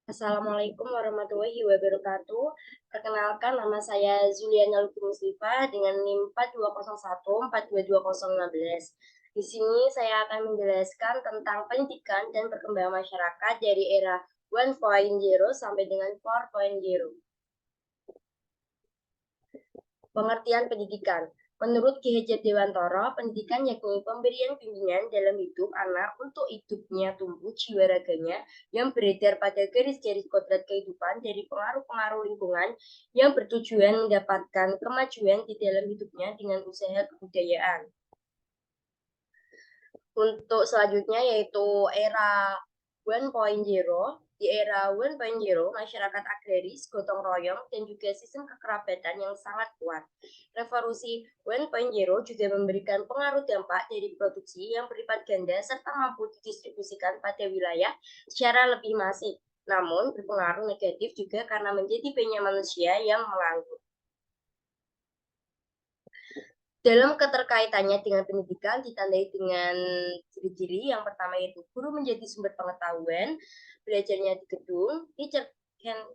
Assalamualaikum warahmatullahi wabarakatuh. Perkenalkan, nama saya Zuliana Lutfi Muslifa dengan NIM 4201422016. Di sini saya akan menjelaskan tentang pendidikan dan perkembangan masyarakat dari era 1.0 sampai dengan 4.0. Pengertian pendidikan. Menurut Ki Hajar Dewantara, pendidikan yakni pemberian bimbingan dalam hidup anak untuk hidupnya tumbuh jiwa raganya yang beredar pada garis-garis kodrat kehidupan dari pengaruh-pengaruh lingkungan yang bertujuan mendapatkan kemajuan di dalam hidupnya dengan usaha kebudayaan. Untuk selanjutnya yaitu era 1.0. Di era 1.0, masyarakat agraris, gotong royong, dan juga sistem kekerabatan yang sangat kuat. Revolusi 1.0 juga memberikan pengaruh dampak dari produksi yang berlipat ganda serta mampu didistribusikan pada wilayah secara lebih masif. Namun, berpengaruh negatif juga karena menjadi banyak manusia yang menganggur. Dalam keterkaitannya dengan pendidikan ditandai dengan ciri-ciri yang pertama yaitu guru menjadi sumber pengetahuan, belajarnya di gedung, teacher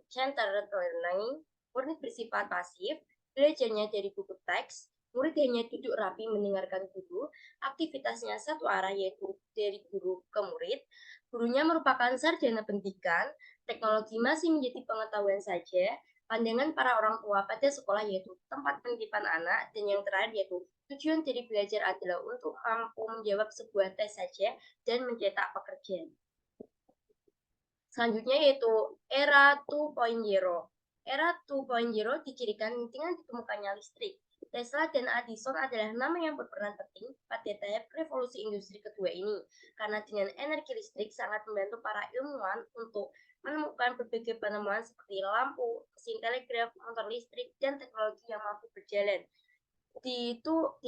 centered learning, murid bersifat pasif, belajarnya dari buku teks, murid hanya duduk rapi mendengarkan guru, aktivitasnya satu arah yaitu dari guru ke murid, gurunya merupakan sarjana pendidikan, teknologi masih menjadi pengetahuan saja, pandangan para orang tua pada sekolah yaitu tempat penitipan anak, dan yang terakhir yaitu tujuan dari belajar adalah untuk mampu menjawab sebuah tes saja dan mencetak pekerjaan. Selanjutnya yaitu era 2.0. Era 2.0 dicirikan dengan ditemukannya listrik. Tesla dan Edison adalah nama yang berperan penting pada tahap revolusi industri kedua ini, karena dengan energi listrik sangat membantu para ilmuwan untuk menemukan berbagai penemuan seperti lampu, mesin telegraf, motor listrik, dan teknologi yang mampu berjalan. Di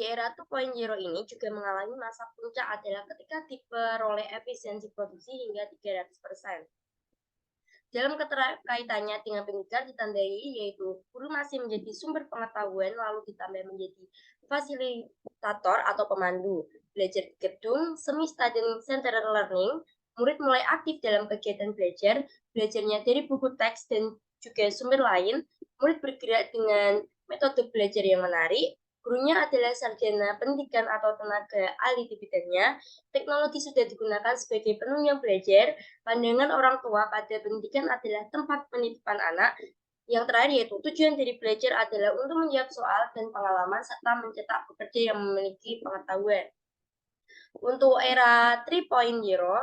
era 2.0 ini juga mengalami masa puncak adalah ketika diperoleh efisiensi produksi hingga 300%. Dalam keterkaitannya dengan pendidikan ditandai yaitu guru masih menjadi sumber pengetahuan lalu ditambah menjadi fasilitator atau pemandu. Belajar di gedung, semi-study center learning, murid mulai aktif dalam kegiatan belajar, belajarnya dari buku teks dan juga sumber lain, murid bergerak dengan metode belajar yang menarik, gurunya adalah sarjana pendidikan atau tenaga ahli di bidangnya, teknologi sudah digunakan sebagai penunjang belajar, pandangan orang tua pada pendidikan adalah tempat penitipan anak. Yang terakhir yaitu tujuan dari belajar adalah untuk menjawab soal dan pengalaman serta mencetak pekerja yang memiliki pengetahuan. Untuk era 3.0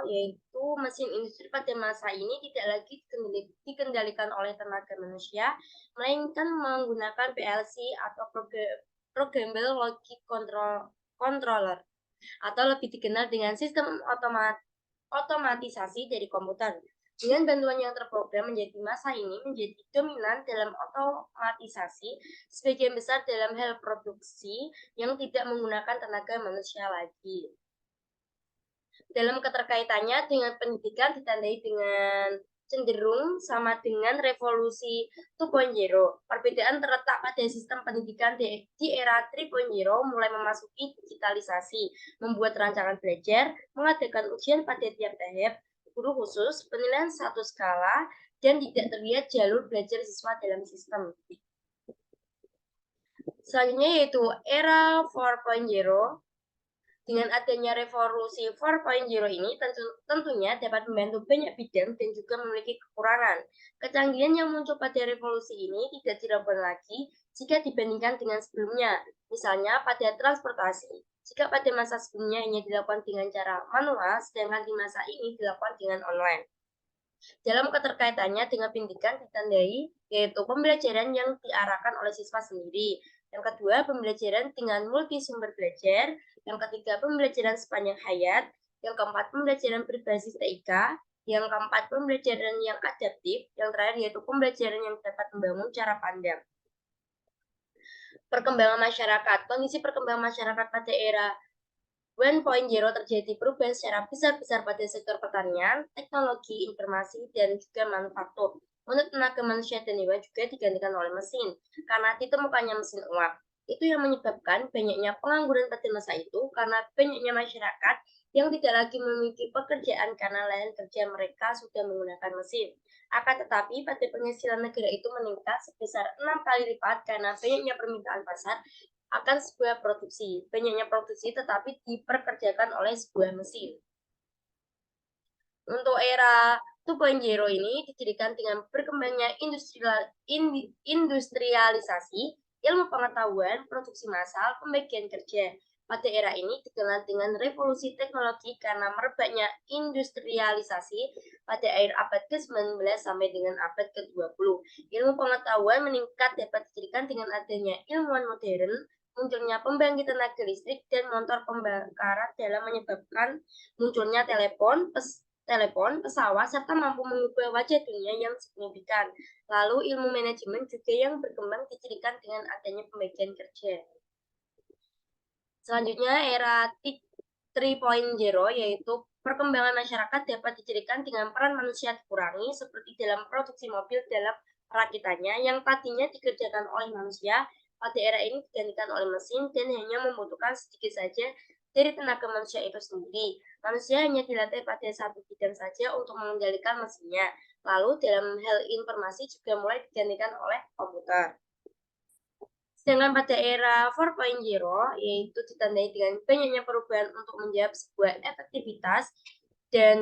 yaitu mesin industri pada masa ini tidak lagi dikendalikan oleh tenaga manusia, melainkan menggunakan PLC atau Programmable Logic Controller atau lebih dikenal dengan sistem otomatisasi dari komputer. Dengan bantuan yang terprogram menjadi masa ini menjadi dominan dalam otomatisasi sebagian besar dalam hal produksi yang tidak menggunakan tenaga manusia lagi. Dalam keterkaitannya dengan pendidikan ditandai dengan cenderung sama dengan revolusi 2.0. Perbedaan terletak pada sistem pendidikan di era 3.0 mulai memasuki digitalisasi, membuat rancangan belajar, mengadakan ujian pada tiap tahap, guru khusus, penilaian satu skala, dan tidak terlihat jalur belajar siswa dalam sistem. Selanjutnya yaitu era 4.0. Dengan adanya revolusi 4.0 ini tentunya dapat membantu banyak bidang dan juga memiliki kekurangan. Kecanggihan yang muncul pada revolusi ini tidak dilakukan lagi jika dibandingkan dengan sebelumnya. Misalnya pada transportasi, jika pada masa sebelumnya hanya dilakukan dengan cara manual, sedangkan di masa ini dilakukan dengan online. Dalam keterkaitannya dengan pendidikan ditandai yaitu pembelajaran yang diarahkan oleh siswa sendiri. Yang kedua, pembelajaran dengan multi sumber belajar. Yang ketiga, pembelajaran sepanjang hayat. Yang keempat, pembelajaran berbasis TIK. Yang keempat, pembelajaran yang adaptif. Yang terakhir yaitu pembelajaran yang dapat membangun cara pandang. Perkembangan masyarakat. Kondisi perkembangan masyarakat pada era 1.0 terjadi perubahan secara besar-besar pada sektor pertanian, teknologi, informasi, dan juga manufaktur. Menurut tenaga manusia dan hewan juga digantikan oleh mesin, karena ditemukannya mesin uap. Itu yang menyebabkan banyaknya pengangguran pada masa itu, karena banyaknya masyarakat yang tidak lagi memiliki pekerjaan karena lahan kerja mereka sudah menggunakan mesin. Akan tetapi, pada penghasilan negara itu meningkat sebesar 6 kali lipat karena banyaknya permintaan pasar akan sebuah produksi. Banyaknya produksi tetapi diperkerjakan oleh sebuah mesin. Untuk era 2.0 ini dijadikan dengan berkembangnya industrialisasi, ilmu pengetahuan, produksi massal, pembagian kerja. Pada era ini dikenal dengan revolusi teknologi karena merebaknya industrialisasi pada akhir abad ke-19 sampai dengan abad ke-20. Ilmu pengetahuan meningkat dapat dijadikan dengan adanya ilmuwan modern, munculnya pembangkit tenaga listrik dan motor pembakaran dalam menyebabkan munculnya telepon, pesawat, serta mampu mengubah wajah dunia yang signifikan. Lalu ilmu manajemen juga yang berkembang dijadikan dengan adanya pembagian kerja. Selanjutnya era 3.0 yaitu perkembangan masyarakat dapat dijadikan dengan peran manusia dikurangi seperti dalam produksi mobil dalam perakitannya yang tadinya dikerjakan oleh manusia pada era ini digantikan oleh mesin dan hanya membutuhkan sedikit saja dari tenaga manusia itu sendiri. Manusia hanya dilatih pada satu bidang saja untuk mengendalikan mesinnya. Lalu dalam hal informasi juga mulai digantikan oleh komputer. Sedangkan pada era 4.0 yaitu ditandai dengan banyaknya perubahan untuk menjawab sebuah efektivitas dan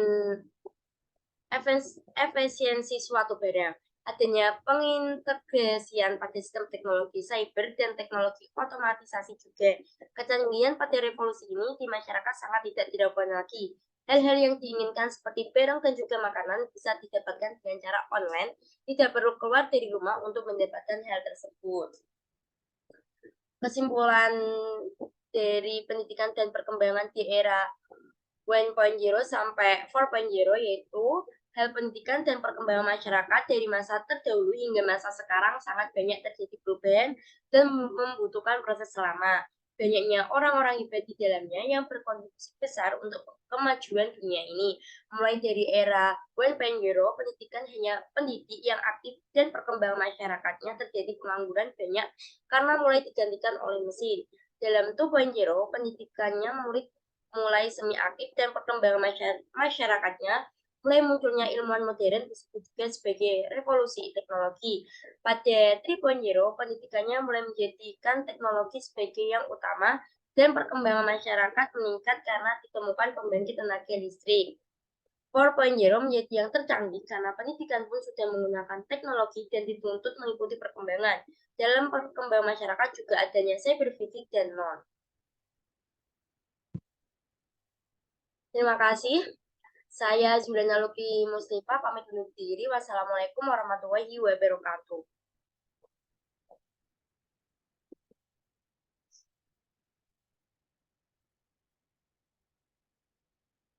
efisiensi suatu barang. Adanya pengintegrasian pada sistem teknologi cyber dan teknologi otomatisasi juga. Kecanggihan pada revolusi ini di masyarakat sangat tidak diragukan lagi. Hal-hal yang diinginkan seperti barang dan juga makanan bisa didapatkan dengan cara online, tidak perlu keluar dari rumah untuk mendapatkan hal tersebut. Kesimpulan dari pendidikan dan perkembangan di era 1.0 sampai 4.0 yaitu hal pendidikan dan perkembangan masyarakat dari masa terdahulu hingga masa sekarang sangat banyak terjadi perubahan dan membutuhkan proses lama. Banyaknya orang-orang hebat di dalamnya yang berkontribusi besar untuk kemajuan dunia ini. Mulai dari era 1.0, pendidikan hanya pendidik yang aktif dan perkembangan masyarakatnya terjadi pengangguran banyak karena mulai digantikan oleh mesin. Dalam 2.0, pendidikannya mulai semi aktif dan perkembangan masyarakatnya mulai munculnya ilmuwan modern disebut juga sebagai revolusi teknologi. Pada 3.0, pendidikannya mulai menjadikan teknologi sebagai yang utama dan perkembangan masyarakat meningkat karena ditemukan pembangkit tenaga listrik. 4.0 menjadi yang tercanggih karena pendidikan pun sudah menggunakan teknologi dan dituntut mengikuti perkembangan. Dalam perkembangan masyarakat juga adanya cyberphysics dan non. Terima kasih. Saya Zulana Lupi Muslifa pamit undur diri. Wassalamualaikum warahmatullahi wabarakatuh.